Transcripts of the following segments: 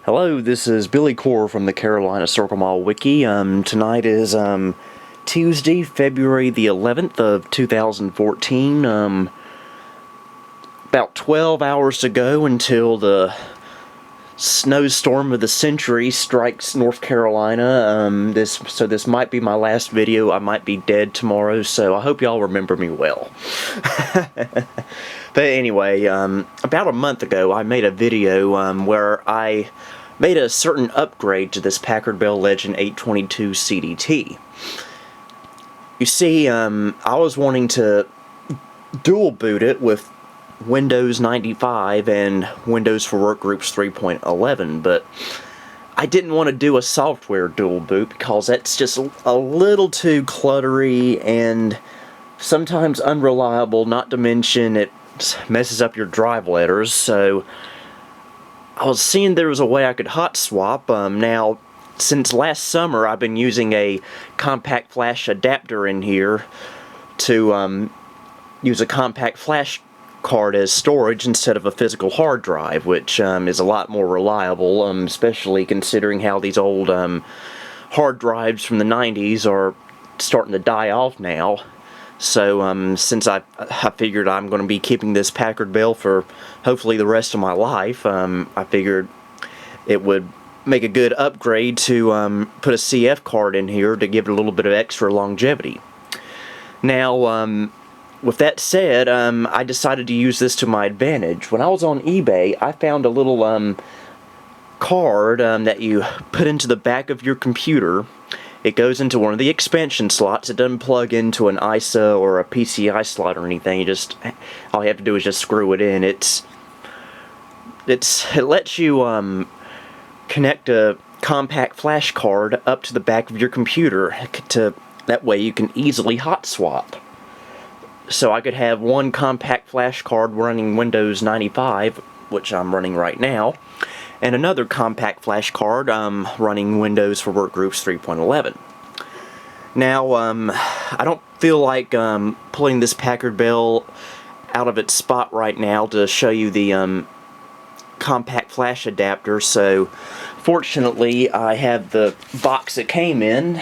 Hello, this is Billy Core from the Carolina Circle Mall Wiki. Tonight is Tuesday, February the 11th of 2014. About 12 hours to go until the snowstorm of the century strikes North Carolina. This might be my last video. I might be dead tomorrow, so I hope y'all remember me well. But anyway, about a month ago I made a video where I made a certain upgrade to this Packard Bell Legend 822 CDT. You see, I was wanting to dual boot it with Windows 95 and Windows for Workgroups 3.11, but I didn't want to do a software dual boot because that's just a little too cluttery and sometimes unreliable, not to mention it messes up your drive letters. So I was seeing there was a way I could hot swap. Now, since last summer I've been using a compact flash adapter in here to use a compact flash card as storage instead of a physical hard drive, which is a lot more reliable, especially considering how these old hard drives from the 90s are starting to die off now. So since I figured I'm going to be keeping this Packard Bell for hopefully the rest of my life, I figured it would make a good upgrade to put a CF card in here to give it a little bit of extra longevity. Now, with that said, I decided to use this to my advantage. When I was on eBay, I found a little card that you put into the back of your computer. It goes into one of the expansion slots. It doesn't plug into an ISA or a PCI slot or anything. All you have to do is just screw it in. It lets you connect a compact flash card up to the back of your computer. That way you can easily hot swap. So I could have one compact flash card running Windows 95, which I'm running right now, and another compact flash card running Windows for Workgroups 3.11. Now, I don't feel like pulling this Packard Bell out of its spot right now to show you the compact flash adapter, so fortunately I have the box it came in,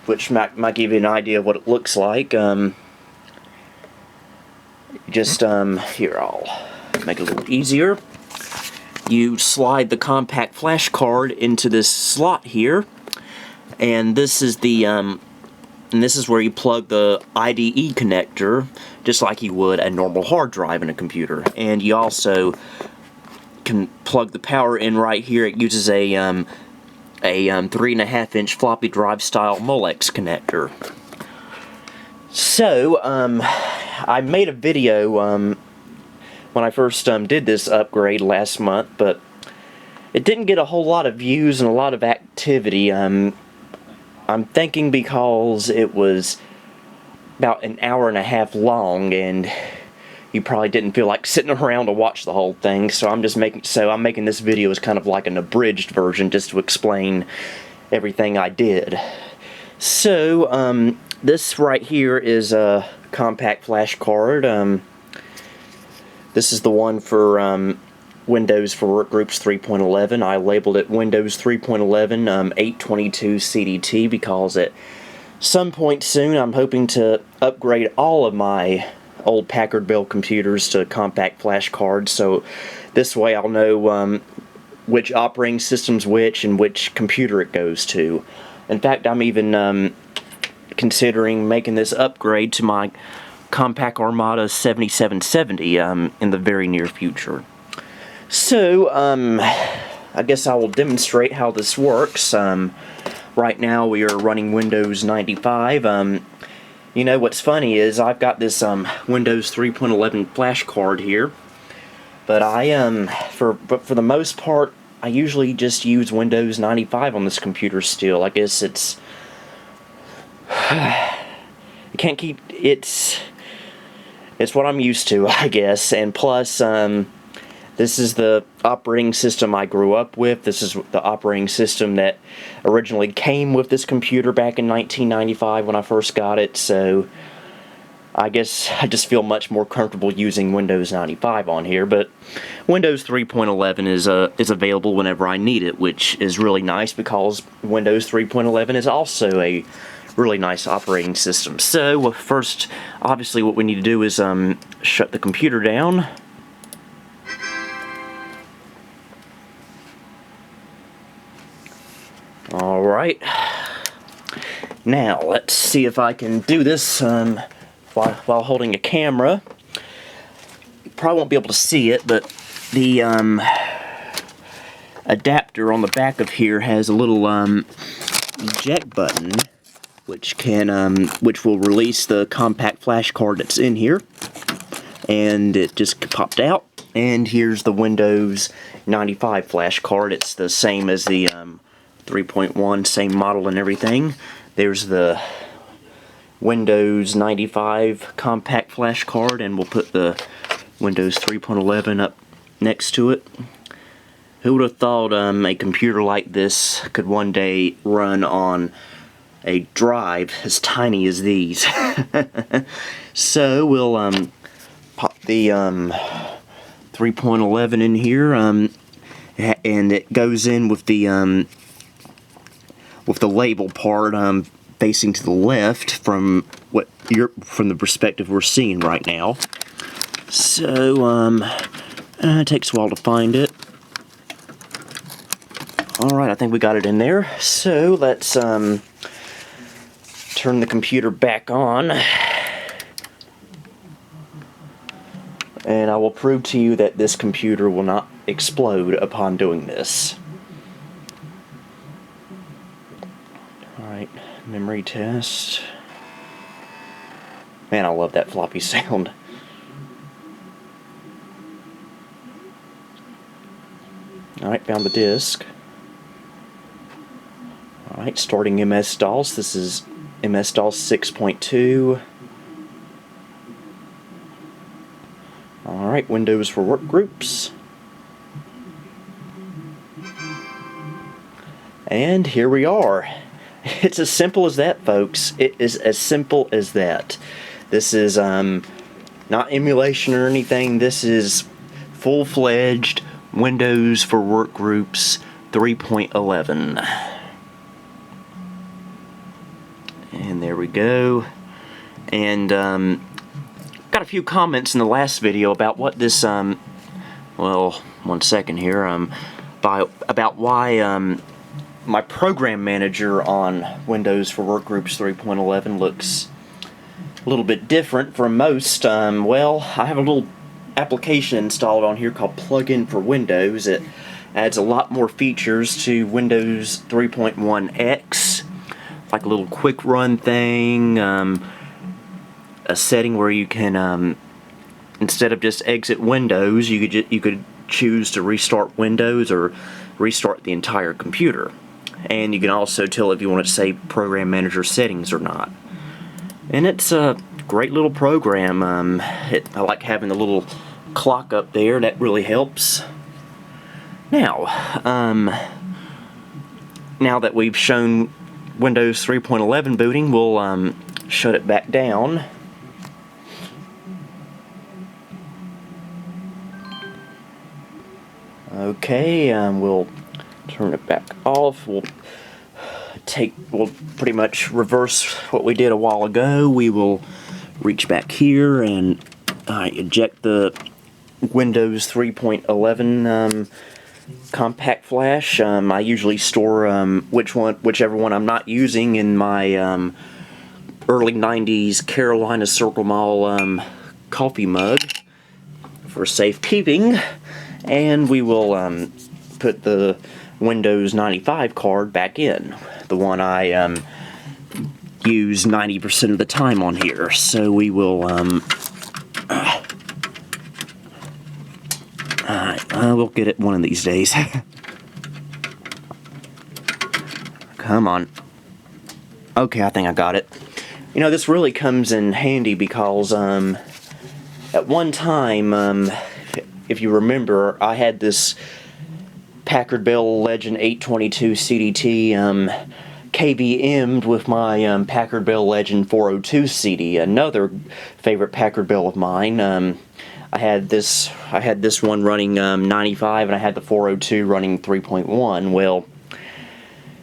which might give you an idea of what it looks like. Here, I'll make it a little easier. You slide the compact flash card into this slot here, and this is where you plug the IDE connector, just like you would a normal hard drive in a computer. And you also can plug the power in right here. It uses a 3.5-inch floppy drive style Molex connector. So, I made a video when I first did this upgrade last month, but it didn't get a whole lot of views and a lot of activity. I'm thinking because it was about an hour and a half long, and you probably didn't feel like sitting around to watch the whole thing. So I'm making this video as kind of like an abridged version, just to explain everything I did. So this right here is a compact flash card. This is the one for Windows for Workgroups 3.11. I labeled it Windows 3.11 822 CDT because at some point soon I'm hoping to upgrade all of my old Packard Bell computers to compact flash cards, so this way I'll know which operating system's which and which computer it goes to. In fact, I'm even considering making this upgrade to my Compact Armada 7770 in the very near future. So, I guess I will demonstrate how this works. Right now we are running Windows 95. You know, what's funny is I've got this Windows 3.11 flash card here, but for the most part, I usually just use Windows 95 on this computer still. I guess it's it's what I'm used to, I guess. And plus, this is the operating system I grew up with. This is the operating system that originally came with this computer back in 1995 when I first got it. So I guess I just feel much more comfortable using Windows 95 on here, but Windows 3.11 is available whenever I need it, which is really nice because Windows 3.11 is also a really nice operating system. So first, obviously what we need to do is shut the computer down. Alright, now let's see if I can do this while holding a camera. You probably won't be able to see it, but the adapter on the back of here has a little eject button, which will release the compact flash card that's in here, and it just popped out. And here's the Windows 95 flash card. It's the same as the 3.1, same model and everything. There's the Windows 95 compact flash card, and we'll put the Windows 3.11 up next to it. Who would have thought a computer like this could one day run on a drive as tiny as these? So we'll pop the 3.11 in here, and it goes in with the label part facing to the left from the perspective we're seeing right now. So it takes a while to find it. Alright, I think we got it in there. So let's turn the computer back on, and I will prove to you that this computer will not explode upon doing this. Alright, memory test. Man, I love that floppy sound. Alright, found the disk. Alright, starting MS-DOS. This is MS-DOS 6.2. Alright, Windows for Workgroups. And here we are. It's as simple as that, folks. It is as simple as that. This is not emulation or anything. This is full-fledged Windows for Workgroups 3.11. And there we go. And got a few comments in the last video about what this well, one second here, about why my program manager on Windows for Workgroups 3.11 looks a little bit different from most. Well, I have a little application installed on here called Plugin for Windows. It adds a lot more features to Windows 3.1X, like a little quick run thing, a setting where you can, instead of just exit Windows, you could choose to restart Windows or restart the entire computer. And you can also tell if you want to save Program Manager settings or not. And it's a great little program. I like having the little clock up there. That really helps. Now that we've shown Windows 3.11 booting, we'll shut it back down. Okay, we'll turn it back off. We'll pretty much reverse what we did a while ago. We will reach back here and eject the Windows 3.11 compact flash. I usually store whichever one I'm not using in my early 90s Carolina Circle Mall coffee mug for safekeeping. And we will put the Windows 95 card back in, the one I use 90% of the time on here. So we will we'll get it one of these days. Come on. Okay, I think I got it. You know, this really comes in handy because at one time, if you remember, I had this Packard Bell Legend 822 CDT KVM'd with my Packard Bell Legend 402 CD, another favorite Packard Bell of mine. I had this one running 95, and I had the 402 running 3.1. Well,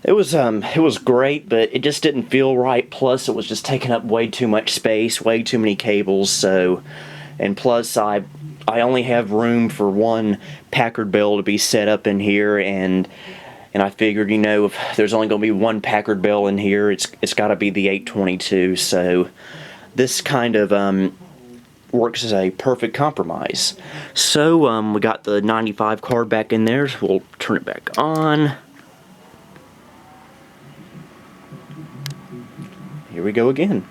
it was great, but it just didn't feel right. Plus, it was just taking up way too much space, way too many cables. So, and plus, I only have room for one Packard Bell to be set up in here, and I figured, you know, if there's only going to be one Packard Bell in here, it's got to be the 822. So, this kind of works as a perfect compromise. So, we got the 95 card back in there, so we'll turn it back on. Here we go again.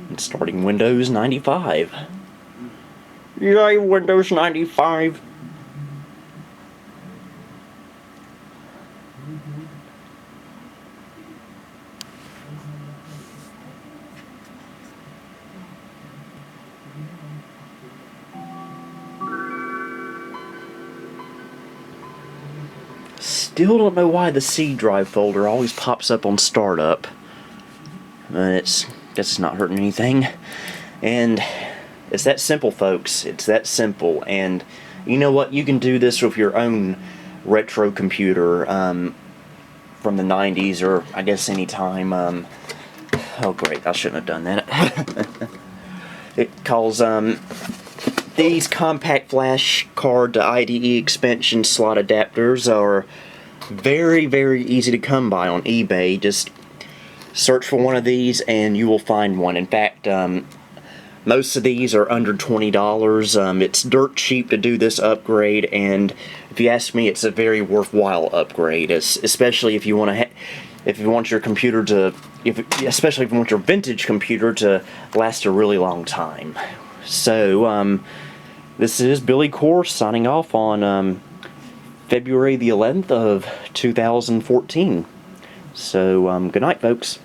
And starting Windows 95. Yay, Windows 95! Still don't know why the C drive folder always pops up on startup. But guess it's not hurting anything. And it's that simple, folks. It's that simple. And you know what? You can do this with your own retro computer from the 90s, or I guess any time. Oh great, I shouldn't have done that. It calls these compact flash card to IDE expansion slot adapters are very, very easy to come by on eBay. Just search for one of these and you will find one. In fact, most of these are under $20. It's dirt cheap to do this upgrade, and if you ask me, it's a very worthwhile upgrade. Especially if you want to, if you want your computer to, especially if you want your vintage computer to last a really long time. So, this is Billy Core signing off on February the 11th of 2014. So, good night, folks.